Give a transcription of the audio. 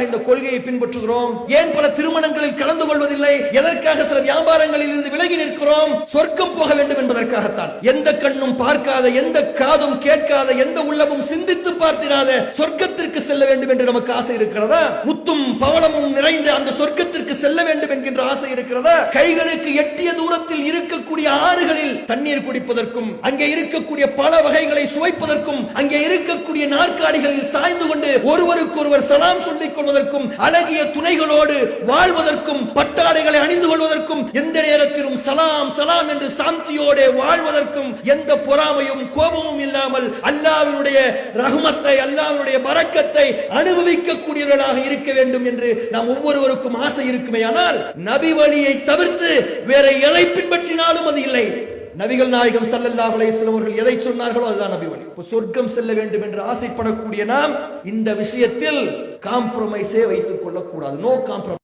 இந்த கொள்கையை பின்பற்றுகிறோம்? ஏன் பல திருமணங்களில் கலந்து கொள்வதில்லை? எதற்காக சில வியாபாரங்களில் இருந்து விலகி நிற்கிறோம்? சொர்க்கம் போக வேண்டும் என்பதற்காகத்தான். எந்த கண்ணும் பார்க்காத, எந்த காதும் கேட்காத, எந்த உள்ளமும் சிந்தித்து பார்த்திராத சொர்க்கத்திற்கு செல்ல வேண்டும் என்று நமக்கு ஆசை இருக்கிறதா? முத்தும் பவளமும் நிறைந்த அந்த சொர்க்கத்திற்கு செல்ல வேண்டும் என்கின்ற ஆசை இருக்கிறதா? கைகளுக்கு எட்டிய தூரத்தில் இருக்கக்கூடிய ஆறுகளில் தண்ணீர் குடிப்பதற்கும், அங்கே இருக்கக்கூடிய பல வகைகளை சுவைப்பதற்கும், அங்கே இருக்கக்கூடிய நாற்காலிகளில் சாய்ந்து கொண்டு ஒருவருக்கு ஒருவர் சலாம் சொல்லிக் கொள்வதற்கும், அழகிய துணைகளோடு வாழ்வதற்கும், பட்டாடைகளை அணிந்து கொள்வதற்கும், எந்த நேரத்திலும் சலாம் சலாம் என்று சாந்தியோடு வாழ்வதற்கும் எந்த பொறாமையும் கோபமும் இல்லாமல் அல்லாஹ்வினுடைய ரஹ்மத்தை, அல்லாஹ்வினுடைய பரக்கத்தை அனுபவிக்க கூடியவர்களாக இருக்க வேண்டும் என்று நாம் ஒவ்வொருவருக்கும் ஆசை இருக்குமே. ஆனால் நபி வழியை தவிர்த்து வேற எதை பின்பற்றினாலும் அது இல்லை. நபிகள் நாயகம் ஸல்லல்லாஹு அலைஹி வஸல்லம் அவர்கள் எதை சொன்னார்களோ அதுதான் நபி வழி. சொர்க்கம் செல்ல வேண்டும் என்று ஆசைப்படக்கூடிய நாம் இந்த விஷயத்தில் காம்ப்ரமைஸே வைத்துக் கொள்ளக்கூடாது. No compromise.